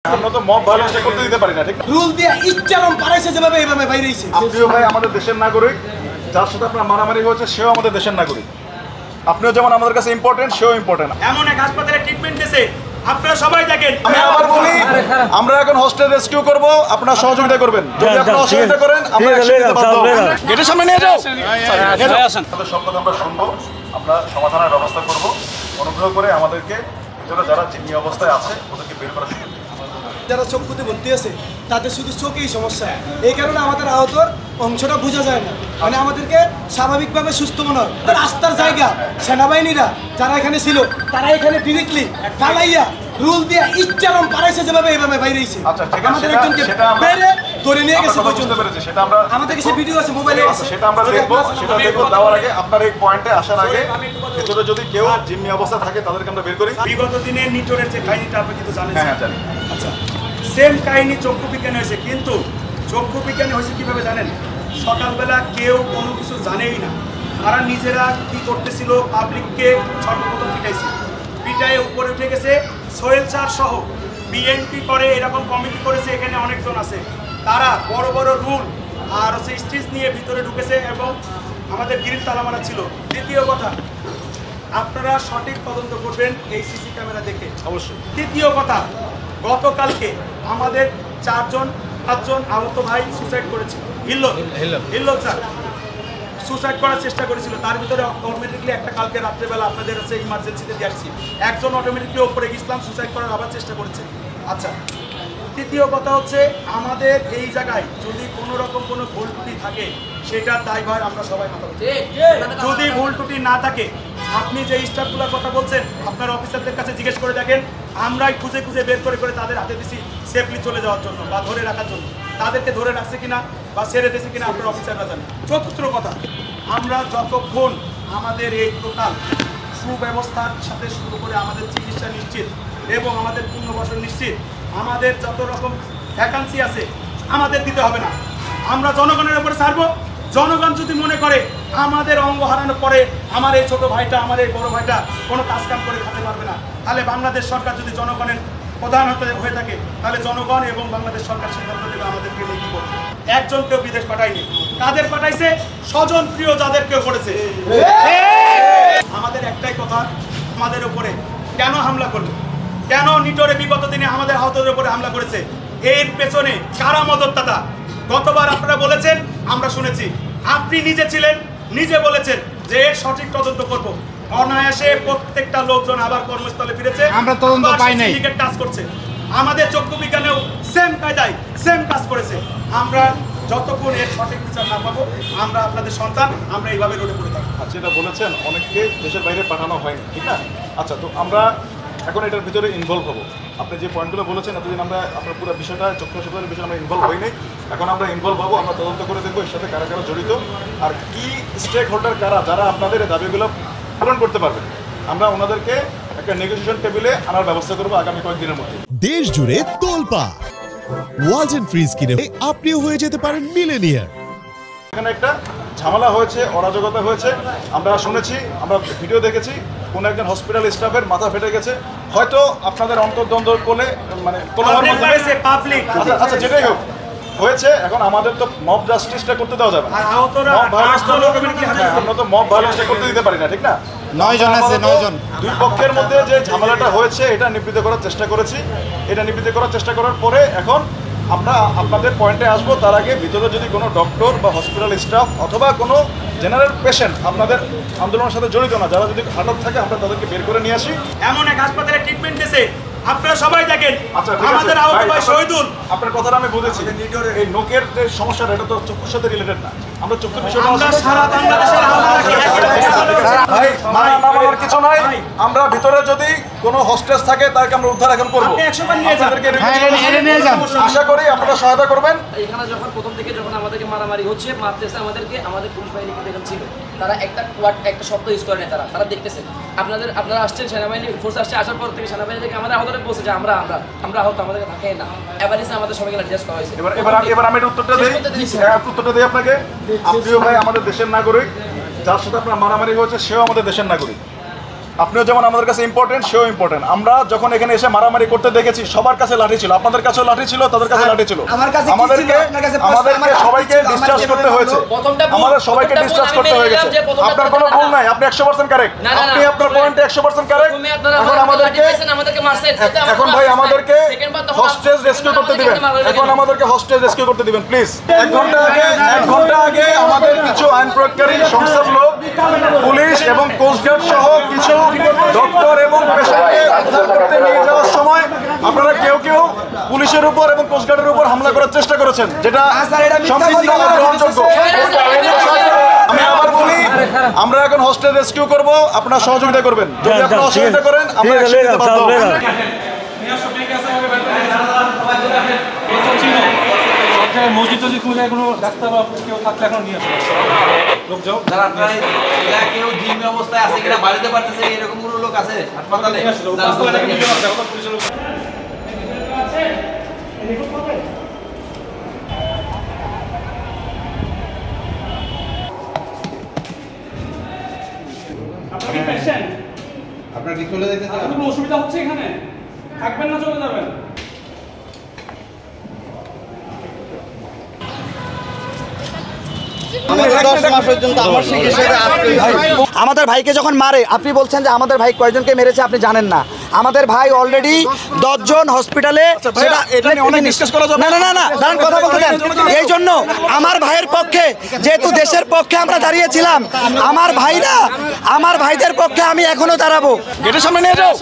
আমরা তো mob violence করতে দিতে পারি না, ঠিক না? রুল দিয়ে ইচ্ছারম পারাইছে যেভাবে এইভাবে বাইরেইছে। আপনিও ভাই আমাদের দেশের নাগরিক, যার সাথে আপনার মারামারি হয়েছে সেও আমাদের দেশের নাগরিক। আপনিও যেমন আমাদের কাছে ইম্পর্টেন্ট, সেও ইম্পর্টেন্ট। এমন এক হাসপাতালে ট্রিটমেন্ট দিয়েছে, আপনারা সবাই দেখেন। আমি আবার বলি, আমরা এখন হোস্টেল রেস্কিউ করব, আপনারা সহযোগিতা করবেন। যদি আপনারা অসহযোগিতা করেন, আমরা অ্যাকশন নিতে বাধ্য হব। গেটের সামনে নিয়ে যাও। আমাদের সব কথা আমরা শুনবো, আমরা সমাধানের ব্যবস্থা করব। অনুগ্রহ করে আমাদেরকে ভিতরে যারা জিম্মি অবস্থায় আছে ওদেরকে বের করা শুরু করুন। যারা চক্ষুতে ভর্তি আছে তাদের শুধু চোখেই সমস্যা, এই কারণে আমাদের আহতর অংশটা বোঝা যায় না। মানে আমাদেরকে স্বাভাবিকভাবে সুস্থ মনে হয়। রাস্তার জায়গা সেনাবাহিনীরা যারা এখানে ছিল তারা এখানে ডিরেক্টলি ফালাইয়া রুল দিয়ে ইচ্ছারম পারাইছে যেভাবে এইভাবে বাইরেইছে। আচ্ছা, ঠিক আছে, আমাদের একজনকে বেরে ধরে নিয়ে গেছে পর্যন্ত। সেটা আমরা আমাদের কাছে ভিডিও আছে, মোবাইলে আছে, সেটা আমরা দেখবো। সেটা দেখবো দেওয়ার আগে আপনার এই পয়েন্টে আসার আগে ভিতরে যদি কেউ জিম্মি অবস্থা থাকে তাদেরকে আমরা বের করি। বিগত দিনে নিটোরের যে কাহিনীটা আপনি কিন্তু জানেন। হ্যাঁ, জানি। আচ্ছা, সেম কাহিনী চক্ষু বিজ্ঞানে হয়েছে, কিন্তু চক্ষু বিজ্ঞানে হয়েছে কিভাবে জানেন? সকালবেলা কেউ কোনো কিছু জানেই না, তারা নিজেরা কি করতেছিল, পাবলিককে সর্বপ্রথম পিটাইছে, পিটায়ে উপরে উঠে গেছে। সোহেল স্যার সহ বিএনপি করে এরকম কমিটি করেছে, এখানে অনেকজন আছে, তারা বড় বড় রুল আর হচ্ছে স্টিচ নিয়ে ভিতরে ঢুকেছে এবং আমাদের গ্রিল তালা মারা ছিল। দ্বিতীয় কথা, আপনারা সঠিক তদন্ত করবেন এই সিসি ক্যামেরা দেখে অবশ্যই। দ্বিতীয় কথা, গতকালকে আমাদের 4-5জন আহত ভাই সুসাইড করেছিল। হিল্লো স্যার সুসাইড করার চেষ্টা করেছিল, তার ভিতরে অটোমেটিকলি একটা কালকে রাত্রেবেলা আপনাদের কাছে ইমার্জেন্সিতে দিয়ে আসছি, একজন অটোমেটিকলি ওপরে গেছিলাম সুসাইড করার আবার চেষ্টা করেছে। আচ্ছা, তৃতীয় কথা হচ্ছে আমাদের এই জায়গায় যদি কোনো রকম কোনো ভুল ত্রুটি থাকে সেটার দায়ভার আমরা সবাই মাথা বলছি। যদি ভুল ত্রুটি না থাকে, আপনি যে স্টাফগুলোর কথা বলছেন আপনার অফিসারদের কাছে জিজ্ঞেস করে দেখেন, আমরাই খুঁজে খুঁজে বের করে করে তাদের হাতে দিছি সেফলি চলে যাওয়ার জন্য বা ধরে রাখার জন্য। তাদেরকে ধরে রাখছে কিনা বা ছেড়ে দিয়েছে কিনা আপনার অফিসাররা জানেন। চতুর্থ কথা, আমরা যতক্ষণ আমাদের এই টোটাল সুব্যবস্থার সাথে শুরু করে আমাদের চিকিৎসা নিশ্চিত এবং আমাদের পুনর্বাসন নিশ্চিত, আমাদের যত রকম ভ্যাকান্সি আছে আমাদের দিতে হবে না, আমরা জনগণের উপরে ছাড়বো। জনগণ যদি মনে করে আমাদের অঙ্গ হারানোর পরে আমার এই ছোট ভাইটা, আমার এই বড় ভাইটা কোনো কাজ কাম করে খেতে পারবে না, তাহলে বাংলাদেশ সরকার যদি জনগণের প্রধান হয়ে থাকে, তাহলে জনগণ এবং বাংলাদেশ সরকার সিদ্ধান্ত দেবে আমাদেরকে নিয়ে কি করবে। একজনকেও বিদেশ পাঠায়নি, কাদের পাঠাইছে? স্বজন প্রিয় যাদেরকে করেছে। আমাদের একটাই কথা, আমাদের উপরে কেন হামলা করলো, কেন নিটোরে বিগত দিনে আমাদের আহতদের উপরে হামলা করেছে, এর পেছনে কারা মদতদাতা? গতবার আপনারা বলেছেন, আমরা শুনেছি, আপনি নিজে ছিলেন, নিজে বলেছেন যে এর সঠিক তদন্ত করব। অনায়াসে প্রত্যেকটা লোকজন আবার কর্মস্থলে ফিরেছে, আমরা তদন্ত পাই নাই, কাজ করছে। আমাদের চক্ষু বিজ্ঞানেও সেম কায়দায় সেম কাজ করেছে। আমরা যতক্ষণ এর সঠিক বিচার না পাবো, আমরা আপনাদের সন্তান, আমরা এইভাবে রোডে পড়ে থাকবো। যেটা বলেছেন অনেককে দেশের বাইরে পাঠানো হয়নি, ঠিক না? আচ্ছা, তো আমরা এখন এটার ভিতরে ইনভলভ হবো। আপনি যে পয়েন্টগুলো বলেছেন, এতদিন আমরা আপনার পুরো বিষয়টা চক্ষু হাসপাতালের বিষয়ে আমরা ইনভলভ হইনি, এখন আমরা ইনভলভ হবো। আমরা তদন্ত করে দেখবো এর সাথে কারা কারা জড়িত আর কি স্টেক হোল্ডার কারা, যারা আপনাদের এই দাবিগুলো পূরণ করতে পারবেন। আমরা ওনাদেরকে একটা নেগোসিয়েশন টেবিলে আনার ব্যবস্থা করবো আগামী কয়েকদিনের মধ্যে। দেশ জুড়ে তোলপাড় ওয়ালটন ফ্রিজ কিনে আপনিও হয়ে যেতে পারেন মিলেনিয়ার। এখানে একটা ঝামেলা হয়েছে, অরাজকতা হয়েছে, আমরা শুনেছি, আমরা ভিডিও দেখেছি, কোনো একজন হসপিটাল স্টাফের মাথা ফেটে গেছে, হয়তো আপনাদের অন্তর্দ্বন্দ্ব কোলে মানে পাবলিক। আচ্ছা, যেটাই হোক হয়েছে, এখন আমাদের তো মব জাস্টিসটা করতে দেওয়া যাবে না। আমরা তো মব ভায়োলেন্সটা করতে দিতে পারি না, ঠিক না? 9 জন আছে, 9 জন। দুই পক্ষের মধ্যে যে ঝামেলাটা হয়েছে এটা নিবৃত্ত করার চেষ্টা করেছি। এটা নিবৃত্ত করার চেষ্টা করার পরে এখন আমরা আপনাদের পয়েন্টে আসবো। তার আগে ভিতরে যদি কোনো ডক্টর বা হসপিটাল স্টাফ অথবা কোনো জেনারেল পেশেন্ট আপনাদের আন্দোলনের সাথে জড়িত না, যারা যদি আটক থাকে আমরা তাদেরকে বের করে নিয়ে আসি। এমন এক হাসপাতালে ট্রিটমেন্ট দিয়েছে, আপনারা সবাই দেখেন। আচ্ছা, আমাদের আহত ভাই শহীদুল, আপনার কথাটা আমি বুঝেছি। এই নোকের যে সমস্যাটা, এটা তো চক্ষুর সাথে রিলেটেড না। আমরা চক্ষুর বিষয়টা সারা বাংলাদেশের মানার কিছু নাই। আমরা ভিতরে যদি কোনো হোস্টেজ থাকে তাকে আমরা উদ্ধার এখন করবো। আশা করি আপনারা সহায়তা করবেন। এখানে যখন প্রথম থেকে যখন আমাদেরকে মারামারি হচ্ছে, মারতেছে আমাদেরকে, আমাদের পুলিশ বাহিনী কিন্তু এখানে ছিল, তারা একটা শব্দ ইউজ করে নেই, তারা দেখতেছে। আপনারা আসছেন, সেনাবাহিনী ফোর্স আসছে, আসার পর থেকে সেনাবাহিনী থেকে আমাদের আহতদের বলছে যে আমরা আহত, আমাদেরকে থাকে না। এবার এসে আমাদের সবাইকে অ্যাডজাস্ট করা হয়েছে। এবার আমি উত্তরটা দিই আপনাকে। আপনিও ভাই আমাদের দেশের নাগরিক, যার সাথে আপনার মারামারি হয়েছে সেও আমাদের দেশের নাগরিক। আপনিও যেমন আমাদের কাছে ইম্পর্টেন্ট, সেও ইম্পর্টেন্ট। আমরা যখন এখানে এসে মারামারি করতে দেখেছি, সবার কাছে লাঠি ছিল, আপনাদের কাছেও লাঠি ছিল, তাদের কাছে লাঠি ছিল। আমাদেরকে সবাইকে ডিসচার্জ করতে হয়েছে, আমাদের সবাইকে ডিসচার্জ করতে হয়ে গেছে। আপনার কোনো ভুল নাই, আপনি 100% কারেক্ট, আপনি আপনার পয়েন্টে 100% কারেক্ট। এখন আমাদেরকে এখন ভাই আমাদেরকে হস্টেজ রেস্কিউ করতে দিবেন, এখন আমাদেরকে হস্টেজ রেস্কিউ করতে দিবেন প্লিজ। 1 ঘন্টা আগে আমাদের কিছু আইন প্রয়োগকারী সংস্থার লোক, পুলিশ এবং কোস্টগার্ড সহ কিছু ডক্টর এবং পেশেন্টকে উদ্ধার করতে নিয়ে যাওয়ার সময় আপনারা কেউ কেউ পুলিশের উপর এবং কোস্টগার্ডের উপর হামলা করার চেষ্টা করেছেন, যেটা সম্পূর্ণ অগ্রহণযোগ্য। আমি আবার বলি, আমরা এখন হস্টেল রেস্কিউ করব, আপনারা সহযোগিতা করবেন। যদি আপনারা অসহযোগিতা করেন, আমরা অ্যাকশন নিতে বাধ্য হব। মসজিদ যদি খুলে কোনো ডাক্তার বা কেউ থাকলে এখন নিয়ে আসবে লোক যাও যারা আপনারা কেউ জিম্মি অবস্থায় আছে কিনা বাড়িতে পারতেছে এরকম কোনো লোক আছে হাসপাতালে আপনার কি চলে যেতে চান? কোনো অসুবিধা হচ্ছে এখানে? থাকবেন না চলে যাবেন? আমাদের ভাইকে যখন মারে, আপনি বলছেন যে আমাদের ভাই কয়জনকে মেরেছে আপনি জানেন না। আমাদের ভাই অলরেডি 10 জন হসপিটালে। দাঁড়ান, কথা বলতে দেন। এই জন্য আমার ভাইয়ের পক্ষে, যেহেতু দেশের পক্ষে আমরা দাঁড়িয়েছিলাম, আমার ভাইদের পক্ষে আমি এখনো দাঁড়াবো। গেটের সামনে নিয়ে যাও।